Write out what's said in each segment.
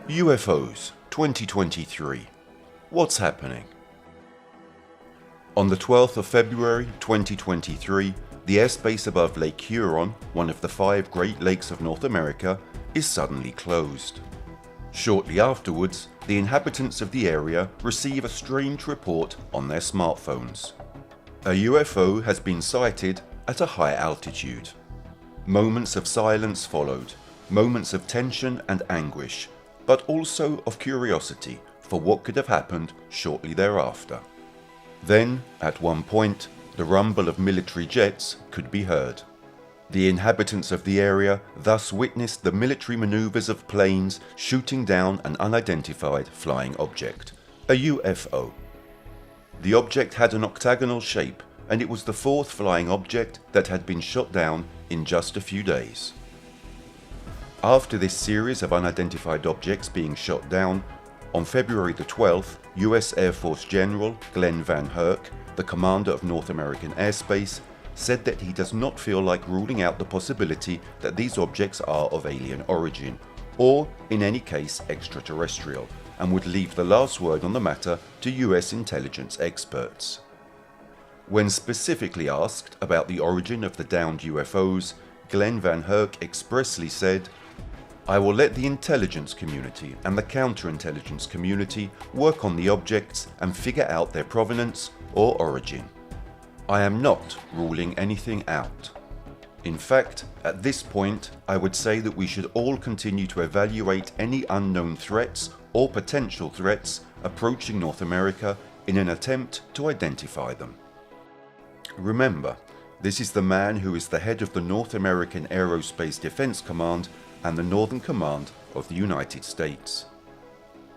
UFOs 2023. What's happening? On the 12th of February 2023, the airspace above Lake Huron, one of the 5 Great Lakes of North America, is suddenly closed. Shortly afterwards, the inhabitants of the area receive a strange report on their smartphones. A UFO has been sighted at a high altitude. Moments of silence followed, moments of tension and anguish, but also of curiosity for what could have happened shortly thereafter. Then, at one point, the rumble of military jets could be heard. The inhabitants of the area thus witnessed the military maneuvers of planes shooting down an unidentified flying object, a UFO. The object had an octagonal shape, and it was the 4th flying object that had been shot down in just a few days. After this series of unidentified objects being shot down, on February the 12th, US Air Force General Glenn Van Herk, the commander of North American airspace, said that he does not feel like ruling out the possibility that these objects are of alien origin, or in any case extraterrestrial, and would leave the last word on the matter to US intelligence experts. When specifically asked about the origin of the downed UFOs, Glenn Van Herk expressly said, "I will let the intelligence community and the counterintelligence community work on the objects and figure out their provenance or origin. I am not ruling anything out. In fact, at this point, I would say that we should all continue to evaluate any unknown threats or potential threats approaching North America in an attempt to identify them." Remember, this is the man who is the head of the North American Aerospace Defense Command and the Northern Command of the United States.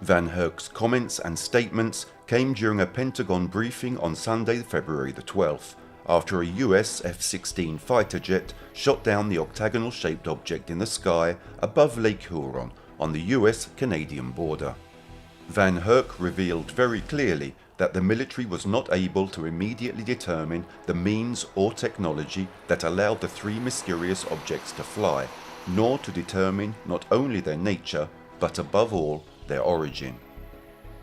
Van Herk's comments and statements came during a Pentagon briefing on Sunday, February the 12th, after a US F-16 fighter jet shot down the octagonal-shaped object in the sky above Lake Huron on the US-Canadian border. Van Herk revealed very clearly that the military was not able to immediately determine the means or technology that allowed the 3 mysterious objects to fly, nor to determine not only their nature, but above all, their origin.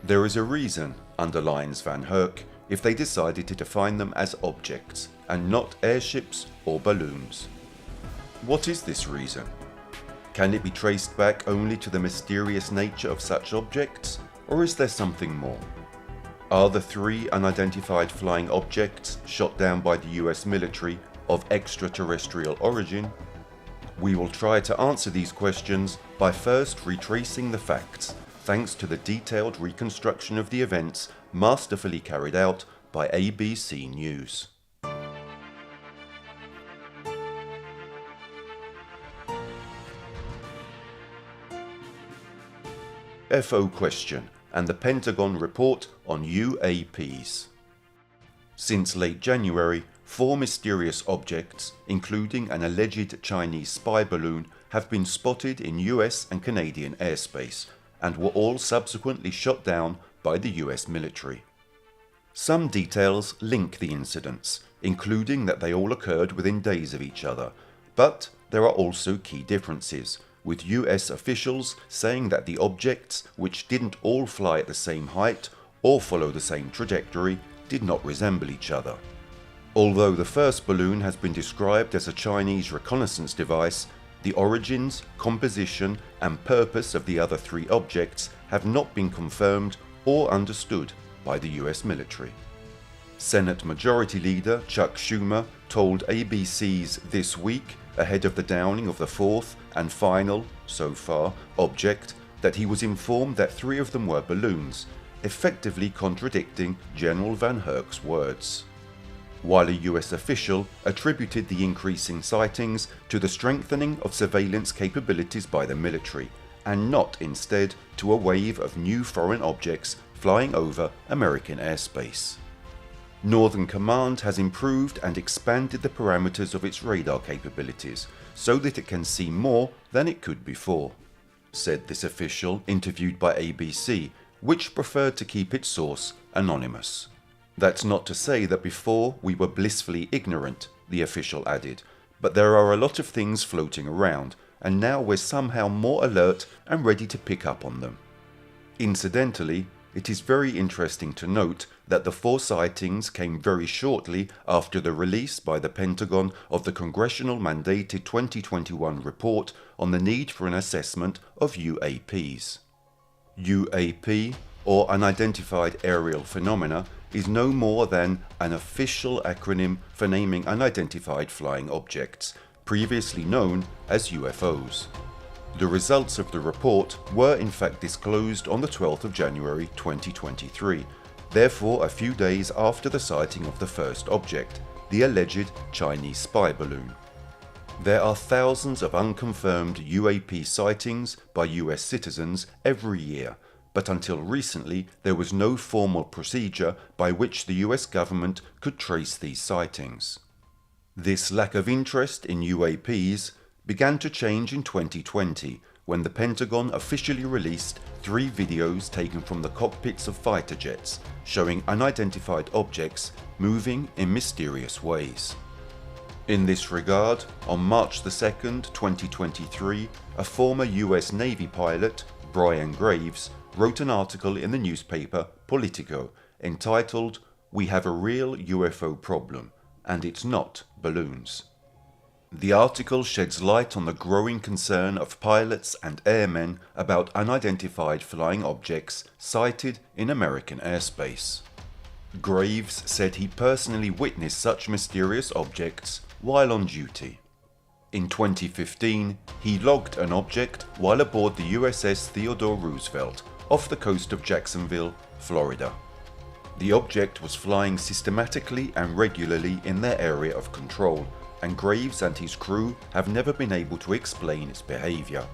There is a reason, underlines Van Herk, if they decided to define them as objects, and not airships or balloons. What is this reason? Can it be traced back only to the mysterious nature of such objects, or is there something more? Are the 3 unidentified flying objects shot down by the US military of extraterrestrial origin? We will try to answer these questions by first retracing the facts, thanks to the detailed reconstruction of the events masterfully carried out by ABC News. FO question and the Pentagon report on UAPs. Since late January, 4 mysterious objects, including an alleged Chinese spy balloon, have been spotted in US and Canadian airspace, and were all subsequently shot down by the US military. Some details link the incidents, including that they all occurred within days of each other, but there are also key differences, with US officials saying that the objects, which didn't all fly at the same height or follow the same trajectory, did not resemble each other. Although the first balloon has been described as a Chinese reconnaissance device, the origins, composition and purpose of the other 3 objects have not been confirmed or understood by the US military. Senate Majority Leader Chuck Schumer told ABC's This Week, ahead of the downing of the 4th and final, so far, object, that he was informed that 3 of them were balloons, effectively contradicting General Van Herk's words. While a US official attributed the increasing sightings to the strengthening of surveillance capabilities by the military, and not instead to a wave of new foreign objects flying over American airspace. Northern Command has improved and expanded the parameters of its radar capabilities so that it can see more than it could before, said this official interviewed by ABC, which preferred to keep its source anonymous. That's not to say that before we were blissfully ignorant, the official added, but there are a lot of things floating around, and now we're somehow more alert and ready to pick up on them. Incidentally, it is very interesting to note that the 4 sightings came very shortly after the release by the Pentagon of the congressional mandated 2021 report on the need for an assessment of UAPs. UAP, or Unidentified Aerial Phenomena, is no more than an official acronym for naming unidentified flying objects, previously known as UFOs. The results of the report were in fact disclosed on the 12th of January 2023, therefore a few days after the sighting of the first object, the alleged Chinese spy balloon. There are thousands of unconfirmed UAP sightings by US citizens every year, but until recently there was no formal procedure by which the US government could trace these sightings. This lack of interest in UAPs began to change in 2020 when the Pentagon officially released 3 videos taken from the cockpits of fighter jets showing unidentified objects moving in mysterious ways. In this regard, on March 2nd, 2023, a former US Navy pilot, Brian Graves, wrote an article in the newspaper Politico entitled "We Have a Real UFO Problem, and It's Not Balloons." The article sheds light on the growing concern of pilots and airmen about unidentified flying objects sighted in American airspace. Graves said he personally witnessed such mysterious objects while on duty. In 2015, he logged an object while aboard the USS Theodore Roosevelt off the coast of Jacksonville, Florida. The object was flying systematically and regularly in their area of control, and Graves and his crew have never been able to explain its behaviour.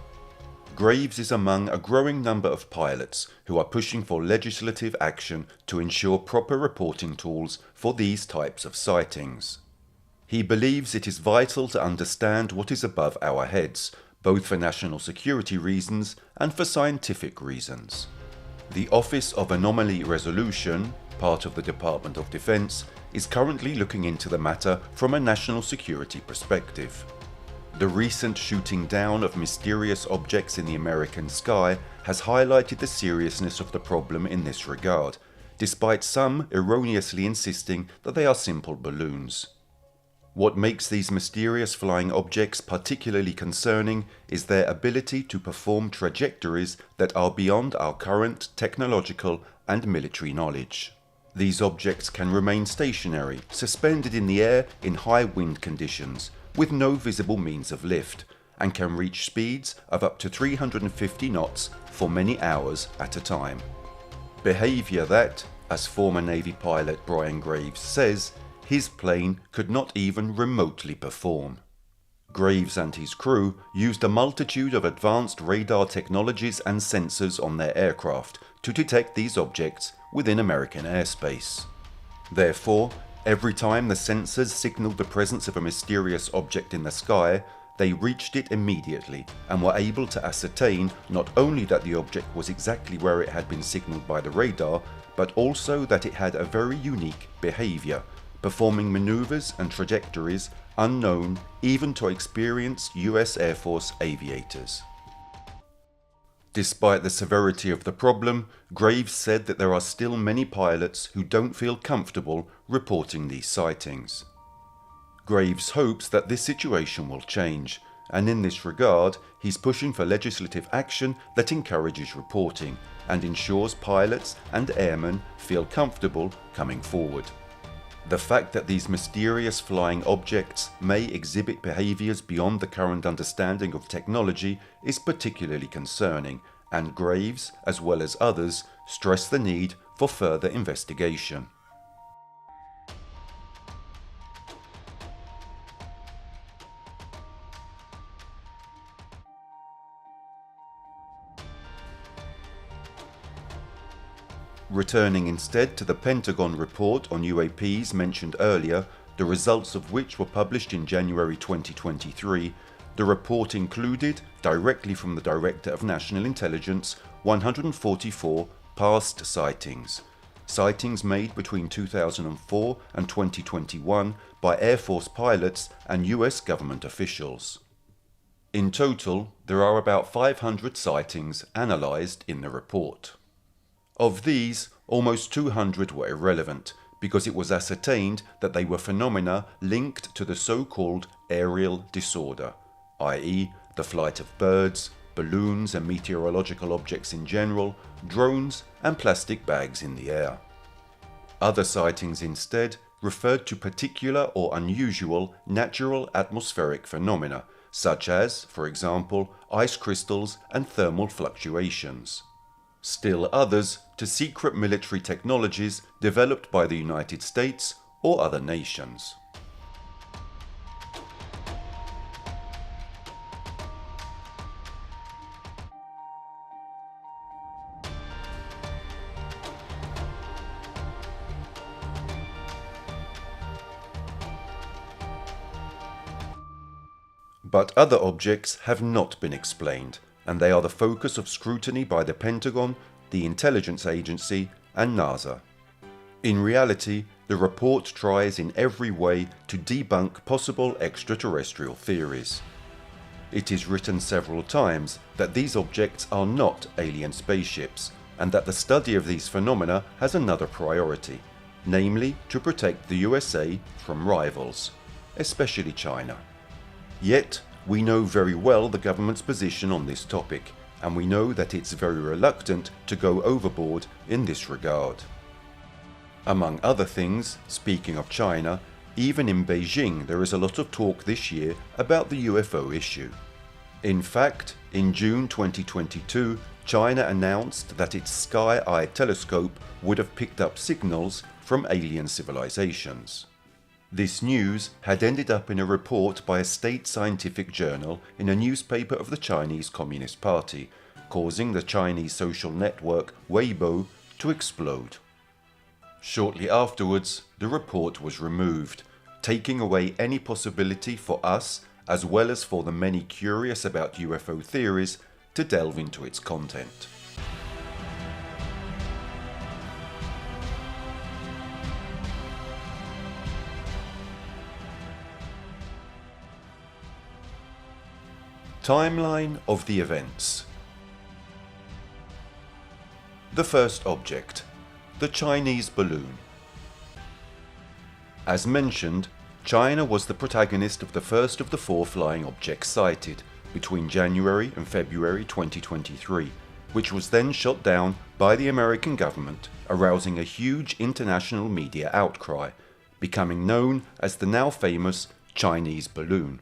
Graves is among a growing number of pilots who are pushing for legislative action to ensure proper reporting tools for these types of sightings. He believes it is vital to understand what is above our heads, both for national security reasons and for scientific reasons. The Office of Anomaly Resolution, part of the Department of Defense, is currently looking into the matter from a national security perspective. The recent shooting down of mysterious objects in the American sky has highlighted the seriousness of the problem in this regard, despite some erroneously insisting that they are simple balloons. What makes these mysterious flying objects particularly concerning is their ability to perform trajectories that are beyond our current technological and military knowledge. These objects can remain stationary, suspended in the air in high wind conditions, with no visible means of lift, and can reach speeds of up to 350 knots for many hours at a time. Behaviour that, as former Navy pilot Brian Graves says, his plane could not even remotely perform. Graves and his crew used a multitude of advanced radar technologies and sensors on their aircraft to detect these objects within American airspace. Therefore, every time the sensors signaled the presence of a mysterious object in the sky, they reached it immediately and were able to ascertain not only that the object was exactly where it had been signaled by the radar, but also that it had a very unique behaviour, performing manoeuvres and trajectories unknown even to experienced US Air Force aviators. Despite the severity of the problem, Graves said that there are still many pilots who don't feel comfortable reporting these sightings. Graves hopes that this situation will change, and in this regard, he's pushing for legislative action that encourages reporting and ensures pilots and airmen feel comfortable coming forward. The fact that these mysterious flying objects may exhibit behaviours beyond the current understanding of technology is particularly concerning, and Graves, as well as others, stress the need for further investigation. Returning instead to the Pentagon report on UAPs mentioned earlier, the results of which were published in January 2023, the report included, directly from the Director of National Intelligence, 144 past sightings. Sightings made between 2004 and 2021 by Air Force pilots and US government officials. In total, there are about 500 sightings analysed in the report. Of these, almost 200 were irrelevant, because it was ascertained that they were phenomena linked to the so-called aerial disorder, i.e. the flight of birds, balloons and meteorological objects in general, drones and plastic bags in the air. Other sightings instead referred to particular or unusual natural atmospheric phenomena, such as, for example, ice crystals and thermal fluctuations. Still others to secret military technologies developed by the United States or other nations. But other objects have not been explained, and they are the focus of scrutiny by the Pentagon, the intelligence agency, and NASA. In reality, the report tries in every way to debunk possible extraterrestrial theories. It is written several times that these objects are not alien spaceships, and that the study of these phenomena has another priority, namely to protect the USA from rivals, especially China. Yet, we know very well the government's position on this topic, and we know that it's very reluctant to go overboard in this regard. Among other things, speaking of China, even in Beijing there is a lot of talk this year about the UFO issue. In fact, in June 2022, China announced that its Sky Eye telescope would have picked up signals from alien civilizations. This news had ended up in a report by a state scientific journal in a newspaper of the Chinese Communist Party, causing the Chinese social network Weibo to explode. Shortly afterwards, the report was removed, taking away any possibility for us, as well as for the many curious about UFO theories, to delve into its content. Timeline of the events. The first object, the Chinese balloon. As mentioned, China was the protagonist of the first of the 4 flying objects sighted between January and February 2023, which was then shot down by the American government, arousing a huge international media outcry, becoming known as the now famous Chinese balloon.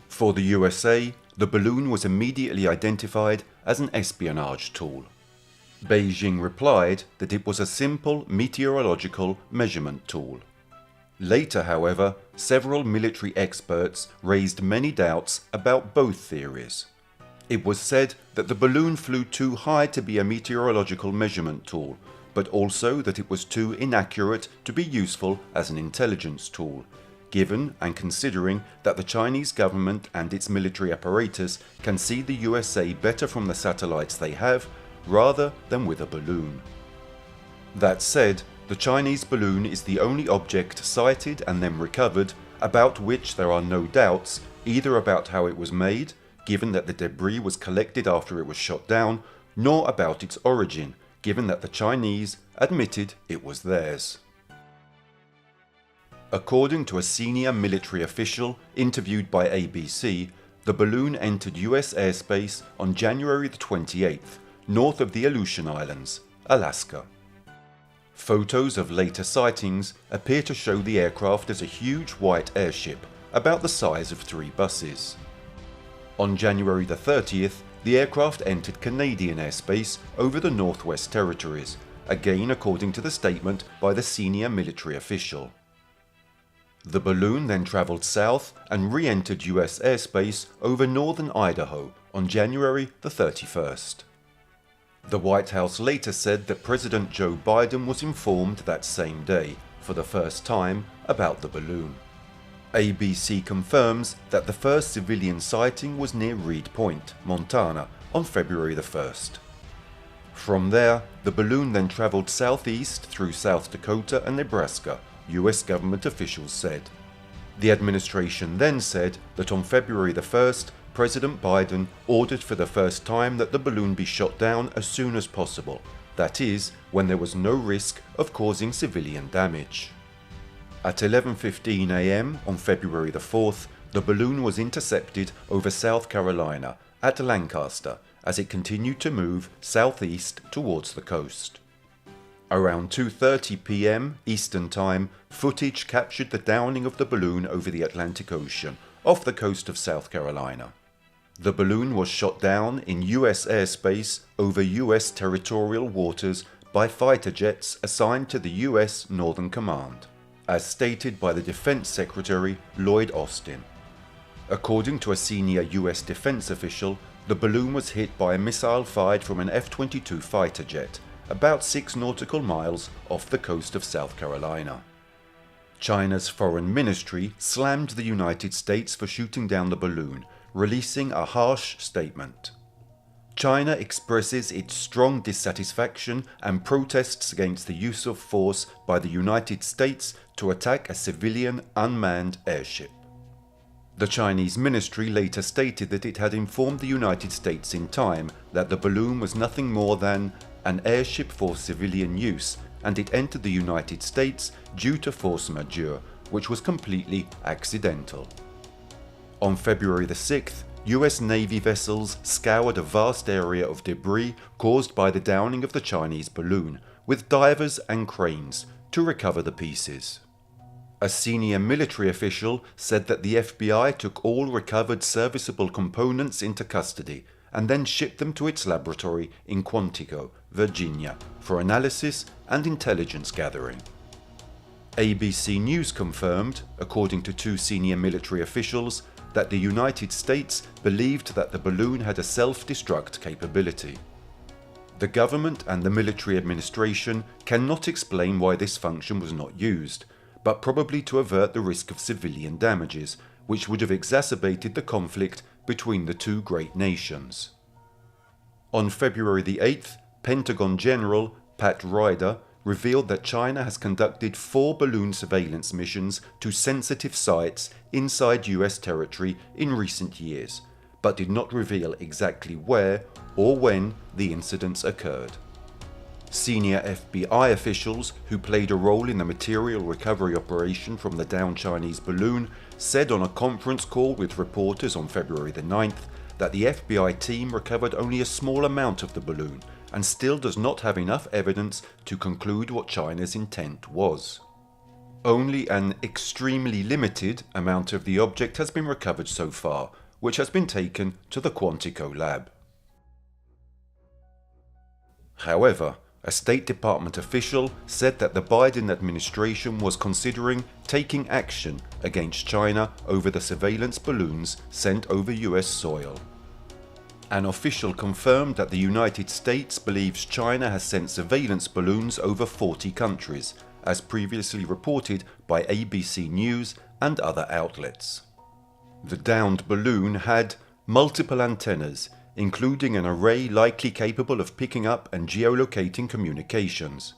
For the USA, the balloon was immediately identified as an espionage tool. Beijing replied that it was a simple meteorological measurement tool. Later, however, several military experts raised many doubts about both theories. It was said that the balloon flew too high to be a meteorological measurement tool, but also that it was too inaccurate to be useful as an intelligence tool, given and considering that the Chinese government and its military apparatus can see the USA better from the satellites they have, rather than with a balloon. That said, the Chinese balloon is the only object sighted and then recovered about which there are no doubts, either about how it was made, given that the debris was collected after it was shot down, nor about its origin, given that the Chinese admitted it was theirs. According to a senior military official interviewed by ABC, the balloon entered US airspace on January the 28th, north of the Aleutian Islands, Alaska. Photos of later sightings appear to show the aircraft as a huge white airship, about the size of 3 buses. On January the 30th, the aircraft entered Canadian airspace over the Northwest Territories, again according to the statement by the senior military official. The balloon then travelled south and re-entered US airspace over northern Idaho on January the 31st. The White House later said that President Joe Biden was informed that same day, for the first time, about the balloon. ABC confirms that the first civilian sighting was near Reed Point, Montana, on February the 1st. From there, the balloon then travelled southeast through South Dakota and Nebraska, US government officials said. The administration then said that on February the 1st, President Biden ordered for the first time that the balloon be shot down as soon as possible, that is, when there was no risk of causing civilian damage. At 11:15 a.m. on February the 4th, the balloon was intercepted over South Carolina at Lancaster as it continued to move southeast towards the coast. Around 2:30 p.m. Eastern Time, footage captured the downing of the balloon over the Atlantic Ocean off the coast of South Carolina. The balloon was shot down in US airspace over US territorial waters by fighter jets assigned to the US Northern Command, as stated by the Defense Secretary Lloyd Austin. According to a senior US defense official, the balloon was hit by a missile fired from an F-22 fighter jet about 6 nautical miles off the coast of South Carolina. China's foreign ministry slammed the United States for shooting down the balloon, releasing a harsh statement. China expresses its strong dissatisfaction and protests against the use of force by the United States to attack a civilian unmanned airship. The Chinese ministry later stated that it had informed the United States in time that the balloon was nothing more than an airship for civilian use, and it entered the United States due to force majeure, which was completely accidental. On February the 6th, US Navy vessels scoured a vast area of debris caused by the downing of the Chinese balloon, with divers and cranes to recover the pieces. A senior military official said that the FBI took all recovered serviceable components into custody and then shipped them to its laboratory in Quantico, Virginia, for analysis and intelligence gathering. ABC News confirmed, according to 2 senior military officials, that the United States believed that the balloon had a self-destruct capability. The government and the military administration cannot explain why this function was not used, but probably to avert the risk of civilian damages, which would have exacerbated the conflict between the 2 great nations. On February the 8th, Pentagon General Pat Ryder revealed that China has conducted 4 balloon surveillance missions to sensitive sites inside US territory in recent years, but did not reveal exactly where or when the incidents occurred. Senior FBI officials who played a role in the material recovery operation from the downed Chinese balloon said on a conference call with reporters on February the 9th that the FBI team recovered only a small amount of the balloon and still does not have enough evidence to conclude what China's intent was. Only an extremely limited amount of the object has been recovered so far, which has been taken to the Quantico lab. However, a State Department official said that the Biden administration was considering taking action against China over the surveillance balloons sent over US soil. An official confirmed that the United States believes China has sent surveillance balloons over 40 countries, as previously reported by ABC News and other outlets. The downed balloon had multiple antennas, including an array likely capable of picking up and geolocating communications.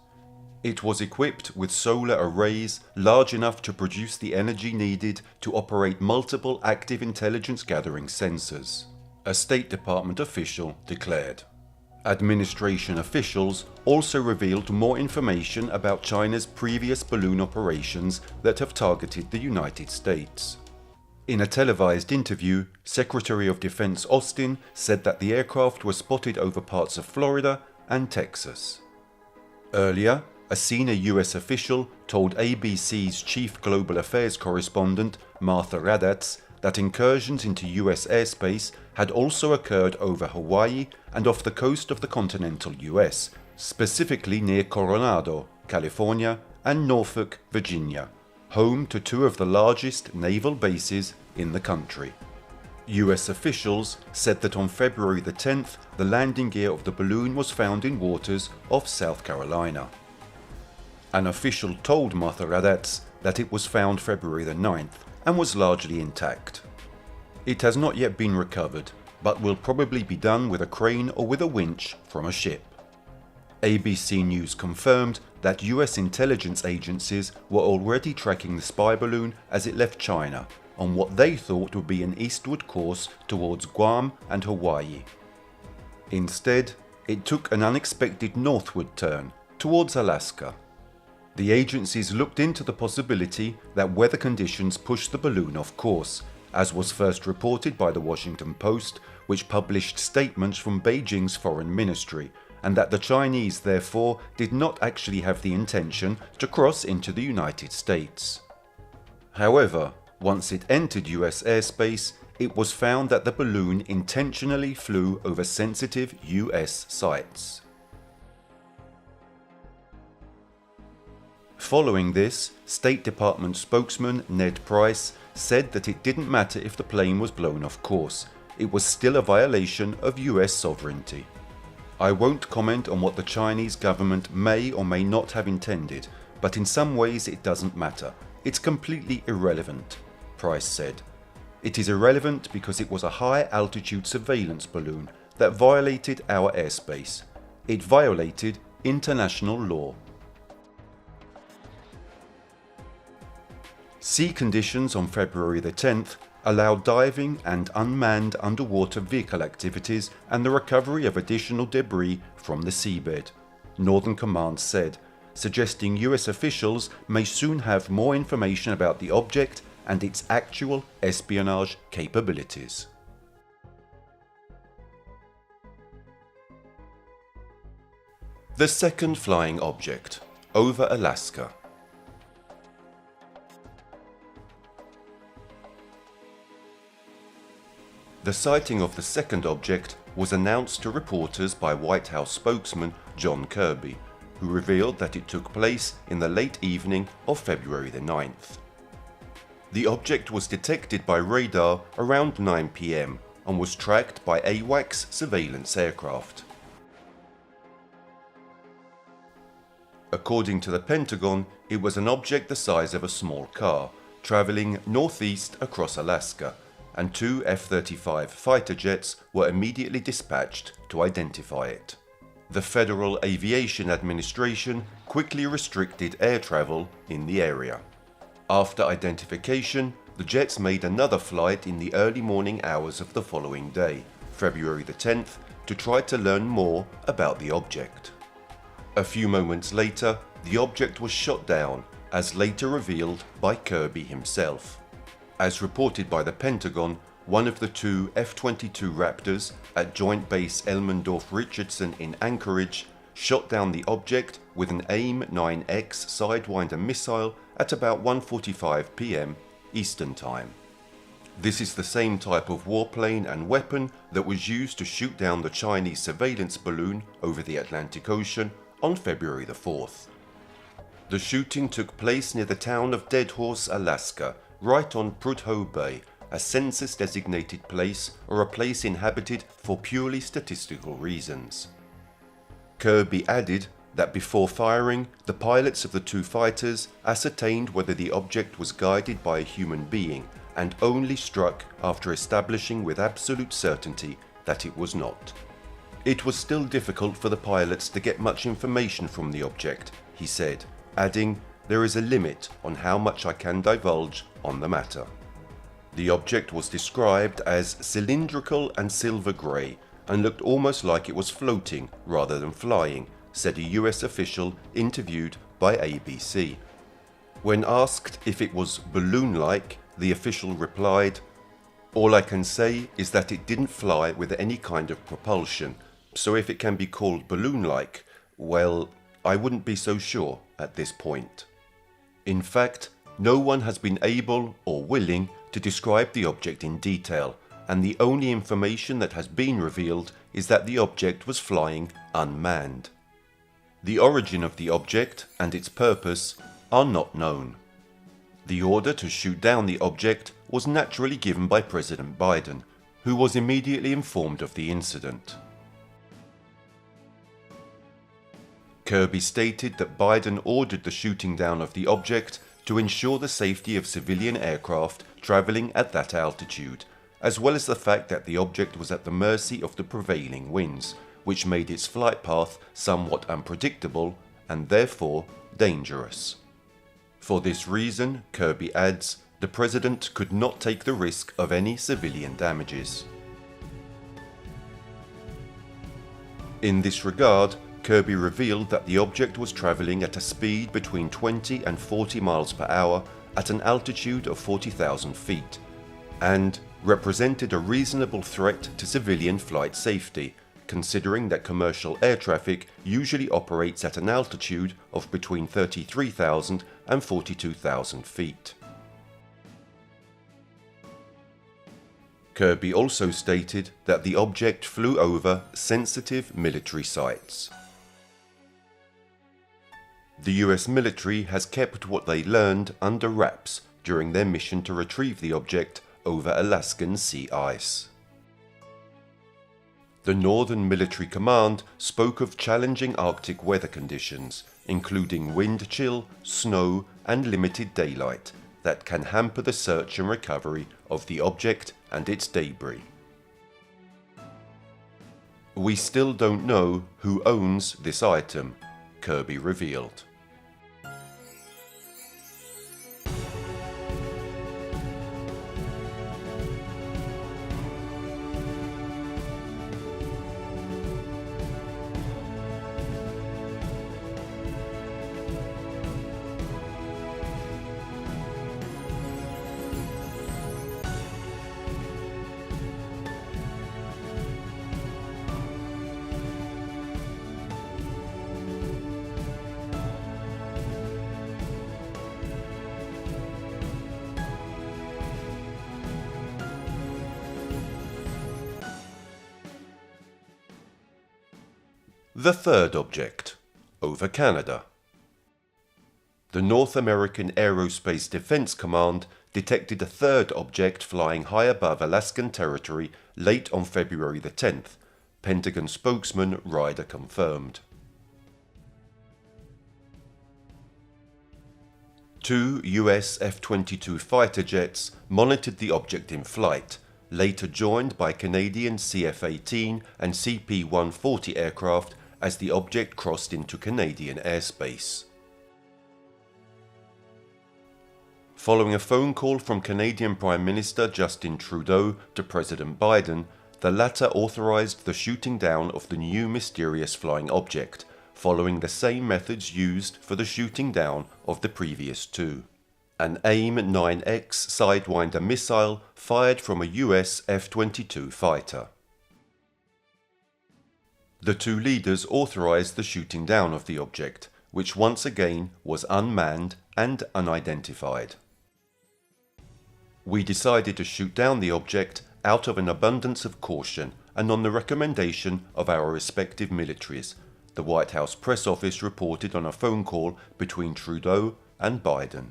It was equipped with solar arrays large enough to produce the energy needed to operate multiple active intelligence gathering sensors, a State Department official declared. Administration officials also revealed more information about China's previous balloon operations that have targeted the United States. In a televised interview, Secretary of Defense Austin said that the aircraft was spotted over parts of Florida and Texas. Earlier, a senior US official told ABC's chief global affairs correspondent Martha Raddatz that incursions into US airspace had also occurred over Hawaii and off the coast of the continental US, specifically near Coronado, California, and Norfolk, Virginia, home to 2 of the largest naval bases in the country. US officials said that on February the 10th, the landing gear of the balloon was found in waters off South Carolina. An official told Martha Raddatz that it was found February the 9th and was largely intact. It has not yet been recovered, but will probably be done with a crane or with a winch from a ship. ABC News confirmed that US intelligence agencies were already tracking the spy balloon as it left China, on what they thought would be an eastward course towards Guam and Hawaii. Instead, it took an unexpected northward turn towards Alaska. The agencies looked into the possibility that weather conditions pushed the balloon off course, as was first reported by the Washington Post, which published statements from Beijing's foreign ministry, and that the Chinese therefore did not actually have the intention to cross into the United States. However, once it entered US airspace, it was found that the balloon intentionally flew over sensitive US sites. Following this, State Department spokesman Ned Price said that it didn't matter if the plane was blown off course, it was still a violation of US sovereignty. I won't comment on what the Chinese government may or may not have intended, but in some ways it doesn't matter. It's completely irrelevant, Price said. It is irrelevant because it was a high-altitude surveillance balloon that violated our airspace. It violated international law. Sea conditions on February the 10th allowed diving and unmanned underwater vehicle activities and the recovery of additional debris from the seabed, Northern Command said, suggesting US officials may soon have more information about the object and its actual espionage capabilities. The second flying object, over Alaska. The sighting of the second object was announced to reporters by White House spokesman John Kirby, who revealed that it took place in the late evening of February the 9th. The object was detected by radar around 9 p.m. and was tracked by AWACS surveillance aircraft. According to the Pentagon, it was an object the size of a small car, traveling northeast across Alaska, and 2 F-35 fighter jets were immediately dispatched to identify it. The Federal Aviation Administration quickly restricted air travel in the area. After identification, the jets made another flight in the early morning hours of the following day, February the 10th, to try to learn more about the object. A few moments later, the object was shot down, as later revealed by Kirby himself. As reported by the Pentagon, one of the 2 F-22 Raptors at Joint Base Elmendorf-Richardson in Anchorage shot down the object with an AIM-9X Sidewinder missile at about 1:45 p.m. Eastern Time. This is the same type of warplane and weapon that was used to shoot down the Chinese surveillance balloon over the Atlantic Ocean on February the 4th. The shooting took place near the town of Deadhorse, Alaska, right on Prudhoe Bay, a census-designated place or a place inhabited for purely statistical reasons. Kirby added that before firing, the pilots of the 2 fighters ascertained whether the object was guided by a human being and only struck after establishing with absolute certainty that it was not. It was still difficult for the pilots to get much information from the object, he said, adding, "There is a limit on how much I can divulge on the matter." The object was described as cylindrical and silver grey and looked almost like it was floating rather than flying, said a US official interviewed by ABC. When asked if it was balloon-like, the official replied, "All I can say is that it didn't fly with any kind of propulsion, so if it can be called balloon-like, well, I wouldn't be so sure at this point." In fact, no one has been able or willing to describe the object in detail, and the only information that has been revealed is that the object was flying unmanned. The origin of the object and its purpose are not known. The order to shoot down the object was naturally given by President Biden, who was immediately informed of the incident. Kirby stated that Biden ordered the shooting down of the object to ensure the safety of civilian aircraft traveling at that altitude, as well as the fact that the object was at the mercy of the prevailing winds, which made its flight path somewhat unpredictable and therefore dangerous. For this reason, Kirby adds, the President could not take the risk of any civilian damages. In this regard, Kirby revealed that the object was travelling at a speed between 20 and 40 miles per hour at an altitude of 40,000 feet, and represented a reasonable threat to civilian flight safety, considering that commercial air traffic usually operates at an altitude of between 33,000 and 42,000 feet. Kirby also stated that the object flew over sensitive military sites. The US military has kept what they learned under wraps during their mission to retrieve the object over Alaskan sea ice. The Northern Military Command spoke of challenging Arctic weather conditions, including wind chill, snow, and limited daylight, that can hamper the search and recovery of the object and its debris. We still don't know who owns this item, Kirby revealed. The third object, over Canada. The North American Aerospace Defense Command detected a third object flying high above Alaskan territory late on February the 10th, Pentagon spokesman Ryder confirmed. Two US F-22 fighter jets monitored the object in flight, later joined by Canadian CF-18 and CP-140 aircraft as the object crossed into Canadian airspace. Following a phone call from Canadian Prime Minister Justin Trudeau to President Biden, the latter authorized the shooting down of the new mysterious flying object, following the same methods used for the shooting down of the previous two. An AIM-9X Sidewinder missile fired from a US F-22 fighter. The two leaders authorized the shooting down of the object, which once again was unmanned and unidentified. We decided to shoot down the object out of an abundance of caution and on the recommendation of our respective militaries, the White House press office reported on a phone call between Trudeau and Biden.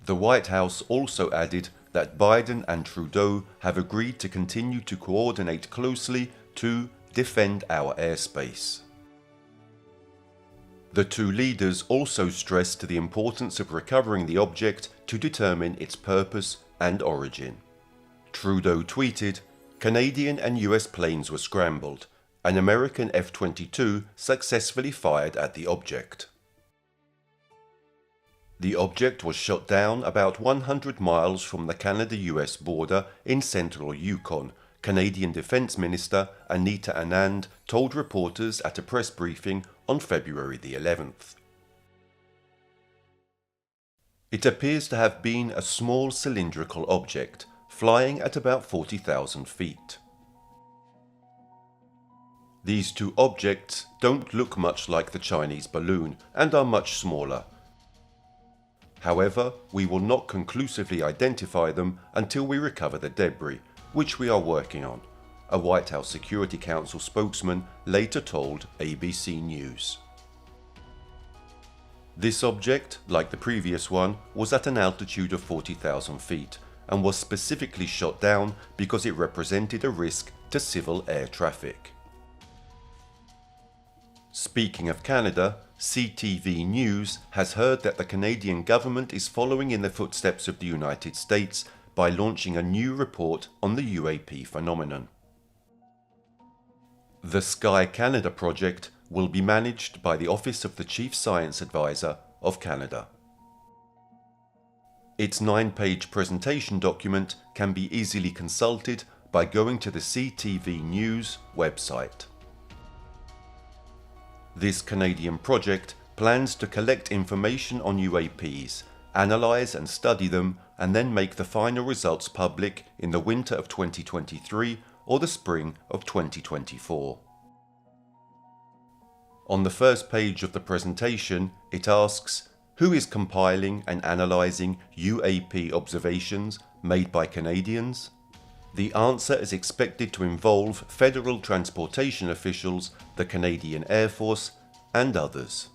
The White House also added that Biden and Trudeau have agreed to continue to coordinate closely to defend our airspace. The two leaders also stressed the importance of recovering the object to determine its purpose and origin. Trudeau tweeted, "Canadian and US planes were scrambled. An American F-22 successfully fired at the object." The object was shot down about 100 miles from the Canada-US border in central Yukon, Canadian Defence Minister Anita Anand told reporters at a press briefing on February the 11th. It appears to have been a small cylindrical object, flying at about 40,000 feet. These two objects don't look much like the Chinese balloon and are much smaller. However, we will not conclusively identify them until we recover the debris, which we are working on, a White House Security Council spokesman later told ABC News. This object, like the previous one, was at an altitude of 40,000 feet and was specifically shot down because it represented a risk to civil air traffic. Speaking of Canada, CTV News has heard that the Canadian government is following in the footsteps of the United States by launching a new report on the UAP phenomenon. The Sky Canada project will be managed by the Office of the Chief Science Advisor of Canada. Its 9-page presentation document can be easily consulted by going to the CTV News website. This Canadian project plans to collect information on UAPs, analyse and study them, and then make the final results public in the winter of 2023 or the spring of 2024. On the first page of the presentation, it asks, who is compiling and analysing UAP observations made by Canadians? The answer is expected to involve federal transportation officials, the Canadian Air Force, and others.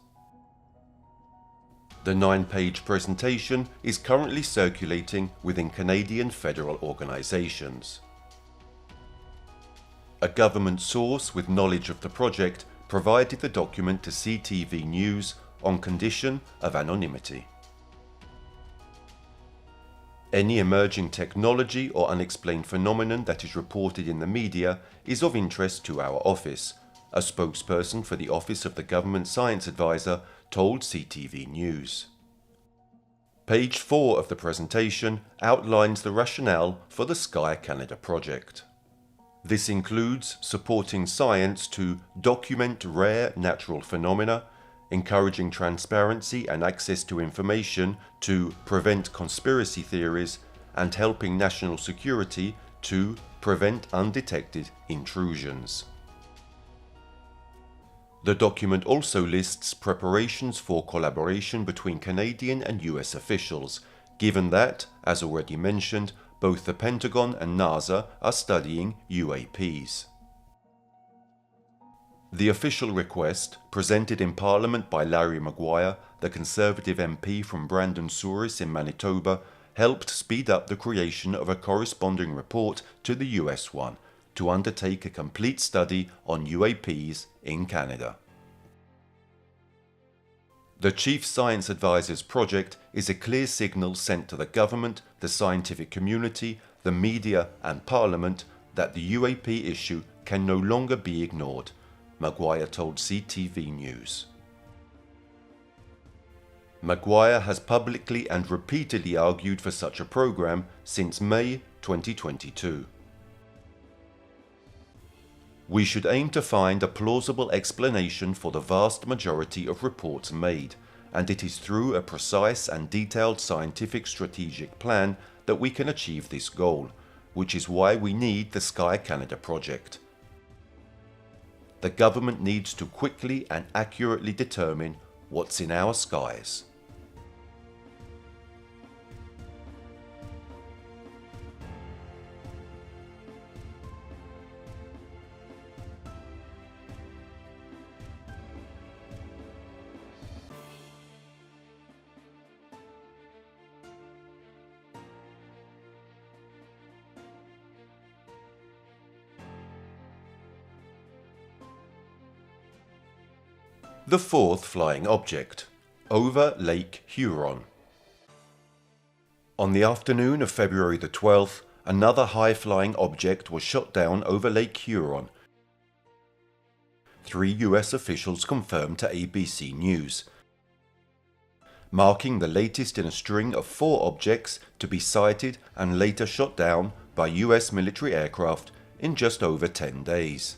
The 9-page presentation is currently circulating within Canadian federal organisations. A government source with knowledge of the project provided the document to CTV News on condition of anonymity. Any emerging technology or unexplained phenomenon that is reported in the media is of interest to our office, a spokesperson for the Office of the Government Science Advisor told CTV News. Page 4 of the presentation outlines the rationale for the Sky Canada project. This includes supporting science to document rare natural phenomena, encouraging transparency and access to information to prevent conspiracy theories, and helping national security to prevent undetected intrusions. The document also lists preparations for collaboration between Canadian and US officials, given that, as already mentioned, both the Pentagon and NASA are studying UAPs. The official request, presented in Parliament by Larry Maguire, the Conservative MP from Brandon Souris in Manitoba, helped speed up the creation of a corresponding report to the US one, to undertake a complete study on UAPs in Canada. The Chief Science Advisor's project is a clear signal sent to the government, the scientific community, the media and Parliament that the UAP issue can no longer be ignored, Maguire told CTV News. Maguire has publicly and repeatedly argued for such a program since May 2022. We should aim to find a plausible explanation for the vast majority of reports made, and it is through a precise and detailed scientific strategic plan that we can achieve this goal, which is why we need the Sky Canada project. The government needs to quickly and accurately determine what's in our skies. The fourth flying object, over Lake Huron. On the afternoon of February the 12th, another high-flying object was shot down over Lake Huron. 3 US officials confirmed to ABC News, marking the latest in a string of 4 objects to be sighted and later shot down by US military aircraft in just over 10 days.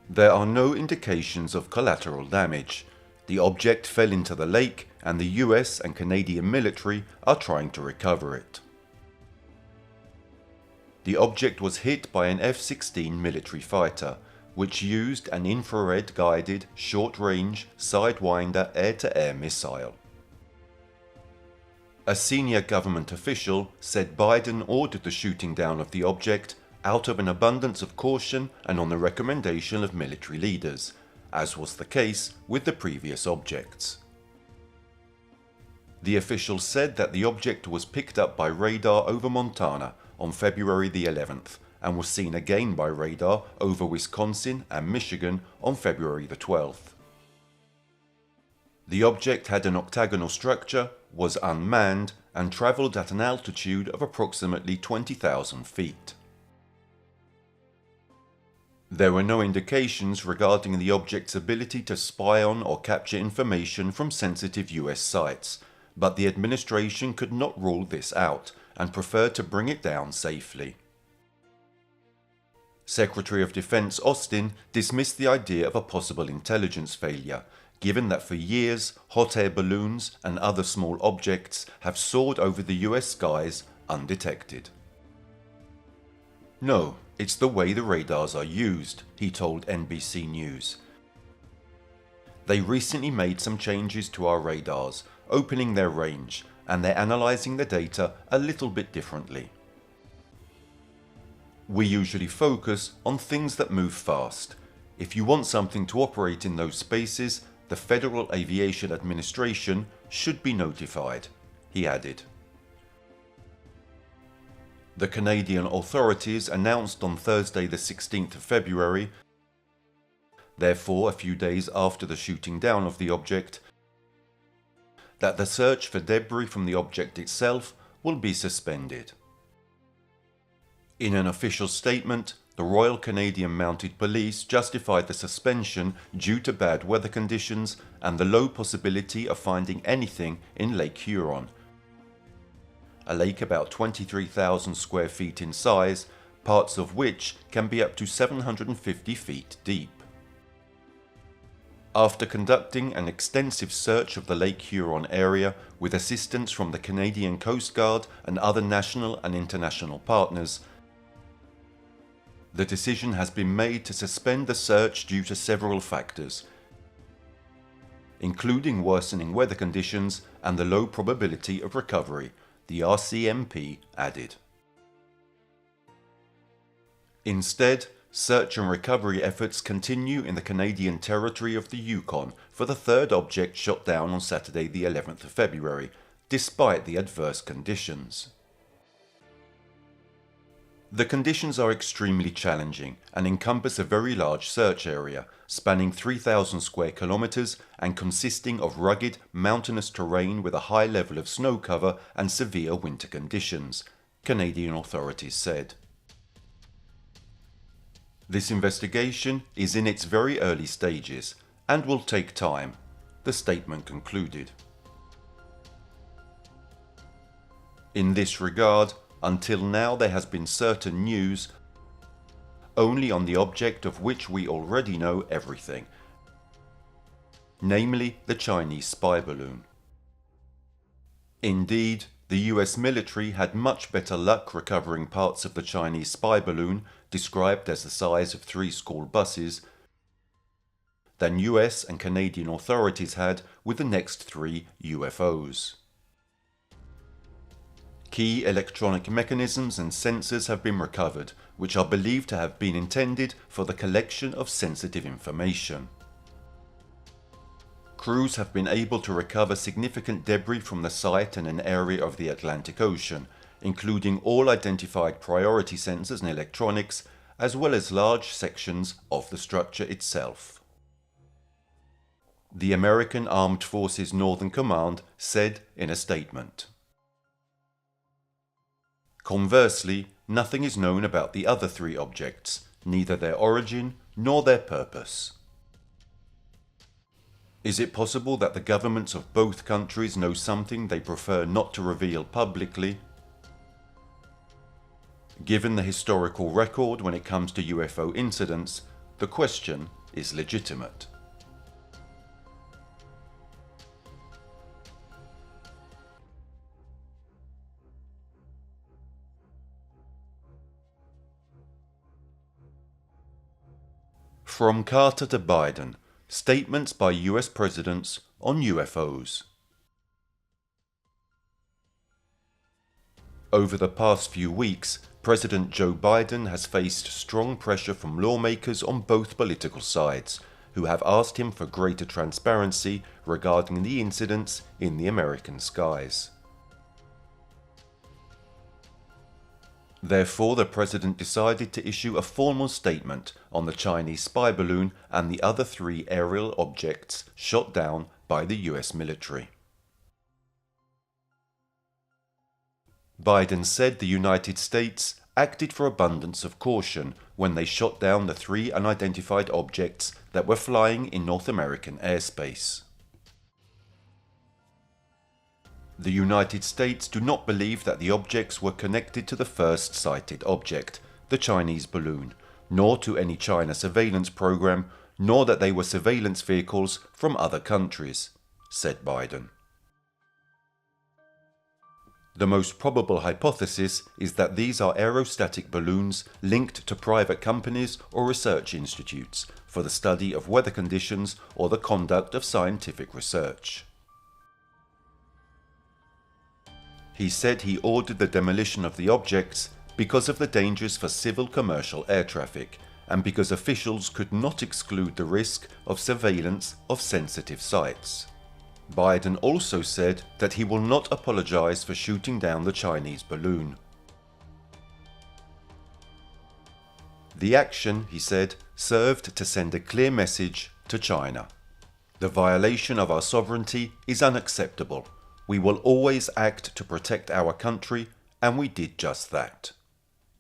There are no indications of collateral damage. The object fell into the lake and the US and Canadian military are trying to recover it. The object was hit by an F-16 military fighter, which used an infrared-guided, short-range, Sidewinder air-to-air missile. A senior government official said Biden ordered the shooting down of the object out of an abundance of caution and on the recommendation of military leaders, as was the case with the previous objects. The official said that the object was picked up by radar over Montana on February the 11th and was seen again by radar over Wisconsin and Michigan on February the 12th. The object had an octagonal structure, was unmanned, and travelled at an altitude of approximately 20,000 feet. There were no indications regarding the object's ability to spy on or capture information from sensitive US sites, but the administration could not rule this out and preferred to bring it down safely. Secretary of Defense Austin dismissed the idea of a possible intelligence failure, given that for years hot air balloons and other small objects have soared over the US skies undetected. "No, it's the way the radars are used," he told NBC News. "They recently made some changes to our radars, opening their range, and they're analysing the data a little bit differently. We usually focus on things that move fast. If you want something to operate in those spaces, the Federal Aviation Administration should be notified," he added. The Canadian authorities announced on Thursday the 16th of February, therefore a few days after the shooting down of the object, that the search for debris from the object itself will be suspended. In an official statement, the Royal Canadian Mounted Police justified the suspension due to bad weather conditions and the low possibility of finding anything in Lake Huron, a lake about 23,000 square feet in size, parts of which can be up to 750 feet deep. After conducting an extensive search of the Lake Huron area with assistance from the Canadian Coast Guard and other national and international partners, the decision has been made to suspend the search due to several factors, including worsening weather conditions and the low probability of recovery, the RCMP added. Instead, search and recovery efforts continue in the Canadian territory of the Yukon for the third object shot down on Saturday the 11th of February, despite the adverse conditions. The conditions are extremely challenging and encompass a very large search area, spanning 3,000 square kilometers and consisting of rugged, mountainous terrain with a high level of snow cover and severe winter conditions, Canadian authorities said. This investigation is in its very early stages and will take time, the statement concluded. In this regard, until now there has been certain news only on the object of which we already know everything, namely the Chinese spy balloon. Indeed, the US military had much better luck recovering parts of the Chinese spy balloon, described as the size of 3 school buses, than US and Canadian authorities had with the next 3 UFOs. Key electronic mechanisms and sensors have been recovered, which are believed to have been intended for the collection of sensitive information. Crews have been able to recover significant debris from the site and an area of the Atlantic Ocean, including all identified priority sensors and electronics, as well as large sections of the structure itself. The American Armed Forces Northern Command said in a statement. Conversely, nothing is known about the other 3 objects, neither their origin nor their purpose. Is it possible that the governments of both countries know something they prefer not to reveal publicly? Given the historical record when it comes to UFO incidents, the question is legitimate. From Carter to Biden, statements by US presidents on UFOs. Over the past few weeks, President Joe Biden has faced strong pressure from lawmakers on both political sides, who have asked him for greater transparency regarding the incidents in the American skies. Therefore, the president decided to issue a formal statement on the Chinese spy balloon and the other 3 aerial objects shot down by the US military. Biden said the United States acted for abundance of caution when they shot down the 3 unidentified objects that were flying in North American airspace. The United States do not believe that the objects were connected to the first sighted object, the Chinese balloon, nor to any China surveillance program, nor that they were surveillance vehicles from other countries, said Biden. The most probable hypothesis is that these are aerostatic balloons linked to private companies or research institutes for the study of weather conditions or the conduct of scientific research. He said he ordered the demolition of the objects because of the dangers for civil commercial air traffic and because officials could not exclude the risk of surveillance of sensitive sites. Biden also said that he will not apologize for shooting down the Chinese balloon. The action, he said, served to send a clear message to China. The violation of our sovereignty is unacceptable. We will always act to protect our country, and we did just that.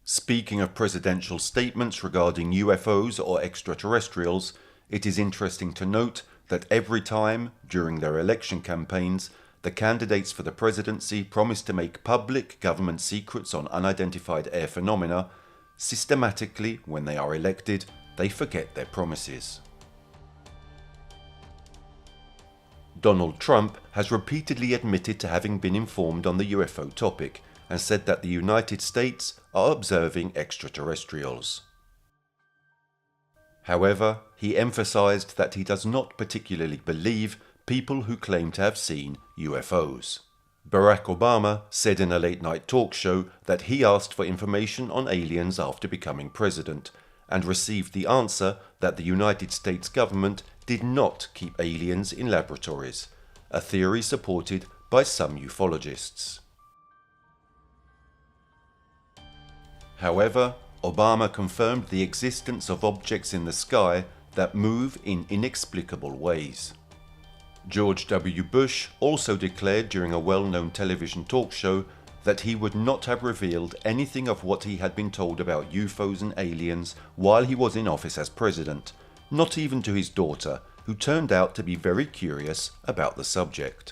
Speaking of presidential statements regarding UFOs or extraterrestrials, it is interesting to note that every time, during their election campaigns, the candidates for the presidency promise to make public government secrets on unidentified air phenomena, systematically, when they are elected, they forget their promises. Donald Trump has repeatedly admitted to having been informed on the UFO topic and said that the United States are observing extraterrestrials. However, he emphasized that he does not particularly believe people who claim to have seen UFOs. Barack Obama said in a late-night talk show that he asked for information on aliens after becoming president, and received the answer that the United States government did not keep aliens in laboratories, a theory supported by some ufologists. However, Obama confirmed the existence of objects in the sky that move in inexplicable ways. George W. Bush also declared during a well-known television talk show that he would not have revealed anything of what he had been told about UFOs and aliens while he was in office as president, not even to his daughter, who turned out to be very curious about the subject.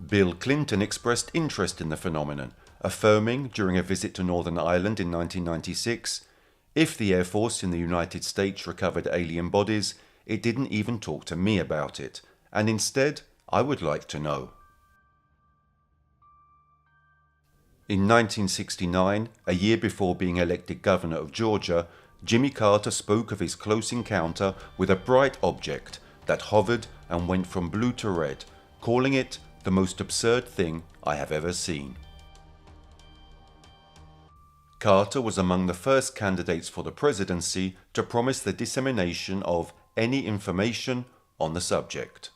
Bill Clinton expressed interest in the phenomenon, affirming during a visit to Northern Ireland in 1996, "If the Air Force in the United States recovered alien bodies, it didn't even talk to me about it, and instead, I would like to know." In 1969, a year before being elected governor of Georgia, Jimmy Carter spoke of his close encounter with a bright object that hovered and went from blue to red, calling it the most absurd thing I have ever seen. Carter was among the first candidates for the presidency to promise the dissemination of any information on the subject.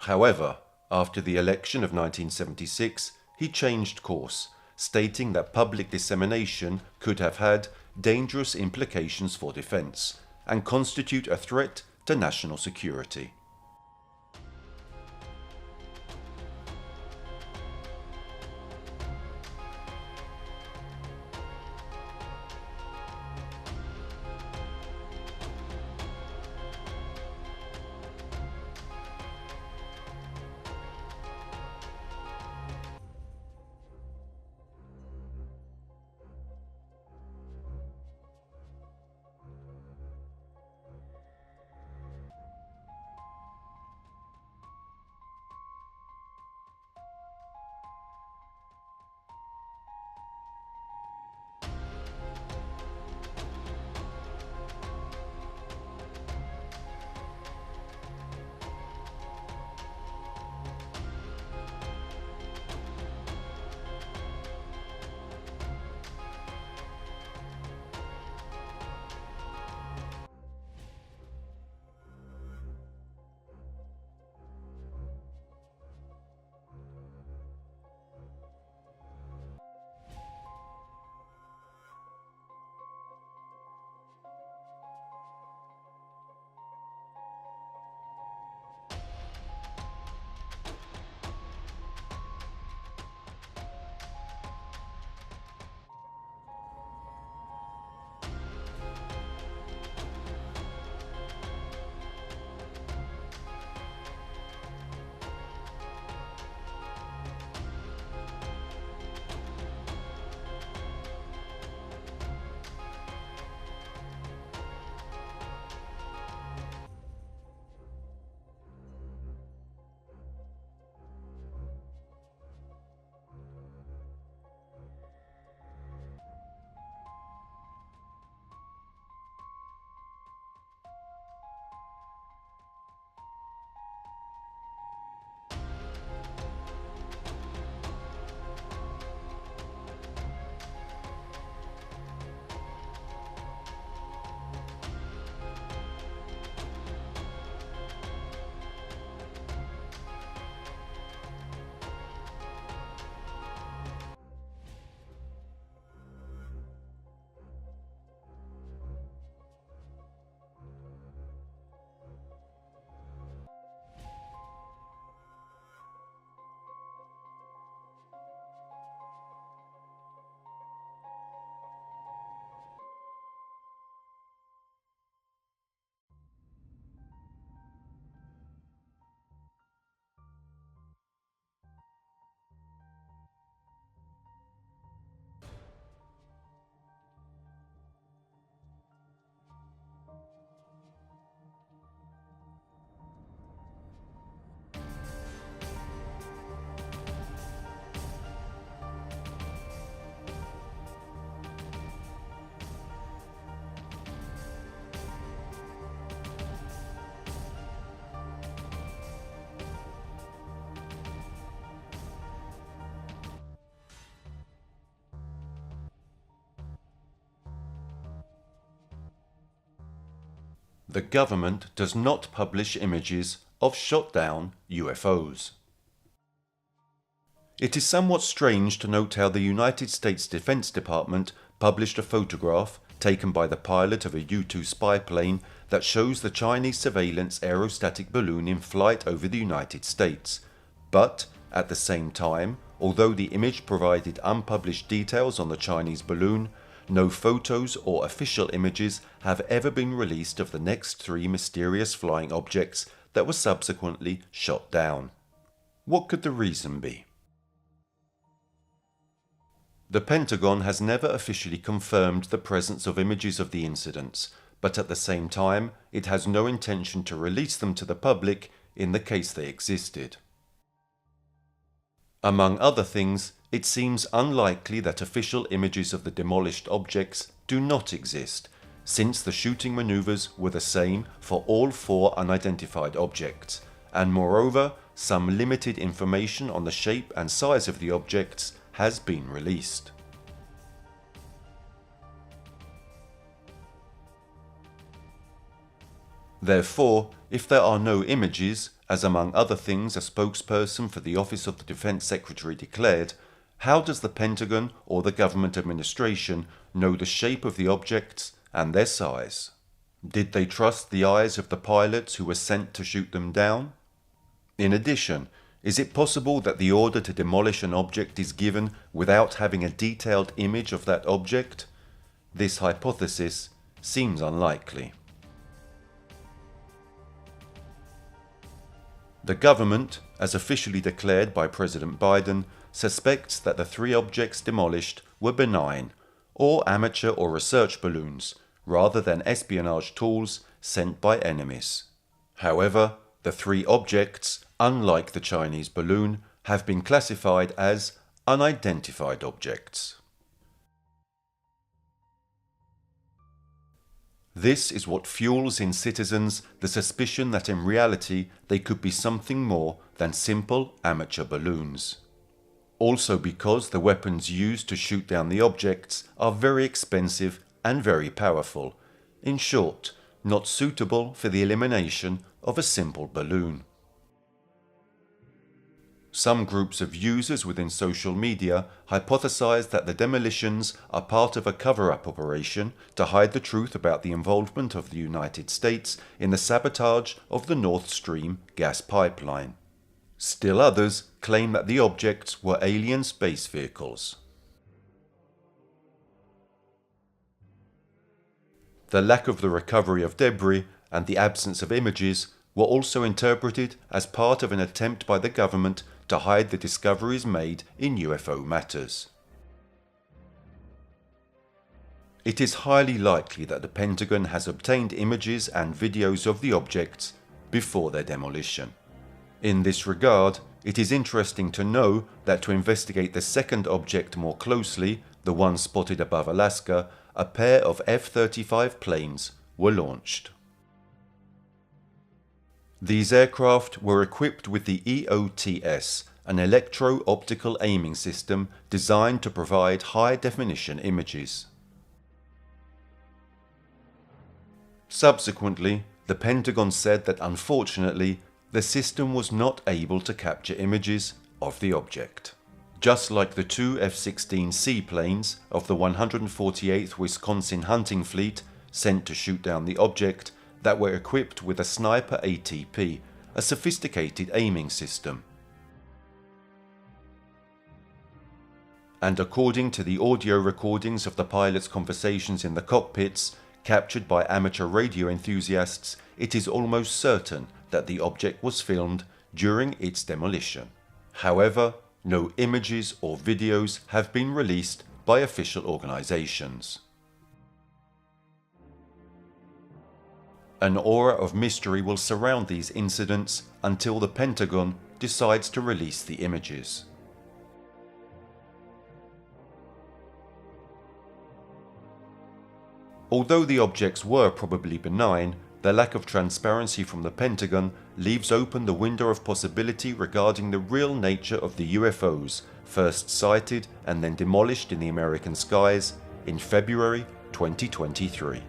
However, after the election of 1976, he changed course, stating that public dissemination could have had dangerous implications for defense and constitute a threat to national security. The government does not publish images of shot down UFOs. It is somewhat strange to note how the United States Defense Department published a photograph taken by the pilot of a U-2 spy plane that shows the Chinese surveillance aerostatic balloon in flight over the United States. But, at the same time, although the image provided unpublished details on the Chinese balloon, no photos or official images have ever been released of the next 3 mysterious flying objects that were subsequently shot down. What could the reason be? The Pentagon has never officially confirmed the presence of images of the incidents, but at the same time it has no intention to release them to the public in the case they existed. Among other things, it seems unlikely that official images of the demolished objects do not exist, since the shooting maneuvers were the same for all 4 unidentified objects, and moreover, some limited information on the shape and size of the objects has been released. Therefore, if there are no images, as among other things a spokesperson for the Office of the Defense Secretary declared, how does the Pentagon or the government administration know the shape of the objects and their size? Did they trust the eyes of the pilots who were sent to shoot them down? In addition, is it possible that the order to demolish an object is given without having a detailed image of that object? This hypothesis seems unlikely. The government, as officially declared by President Biden, suspects that the 3 objects demolished were benign, or amateur or research balloons, rather than espionage tools sent by enemies. However, the 3 objects, unlike the Chinese balloon, have been classified as unidentified objects. This is what fuels in citizens the suspicion that in reality they could be something more than simple amateur balloons. Also because the weapons used to shoot down the objects are very expensive and very powerful. In short, not suitable for the elimination of a simple balloon. Some groups of users within social media hypothesize that the demolitions are part of a cover-up operation to hide the truth about the involvement of the United States in the sabotage of the Nord Stream gas pipeline. Still others claim that the objects were alien space vehicles. The lack of the recovery of debris and the absence of images were also interpreted as part of an attempt by the government to hide the discoveries made in UFO matters. It is highly likely that the Pentagon has obtained images and videos of the objects before their demolition. In this regard, it is interesting to know that to investigate the second object more closely, the one spotted above Alaska, a pair of F-35 planes were launched. These aircraft were equipped with the EOTS, an electro-optical aiming system designed to provide high-definition images. Subsequently, the Pentagon said that unfortunately, the system was not able to capture images of the object. Just like the 2 F-16C planes of the 148th Wisconsin Hunting Fleet sent to shoot down the object, that were equipped with a Sniper ATP, a sophisticated aiming system. And according to the audio recordings of the pilots' conversations in the cockpits, captured by amateur radio enthusiasts, it is almost certain that the object was filmed during its demolition. However, no images or videos have been released by official organizations. An aura of mystery will surround these incidents until the Pentagon decides to release the images. Although the objects were probably benign, the lack of transparency from the Pentagon leaves open the window of possibility regarding the real nature of the UFOs first sighted and then demolished in the American skies in February 2023.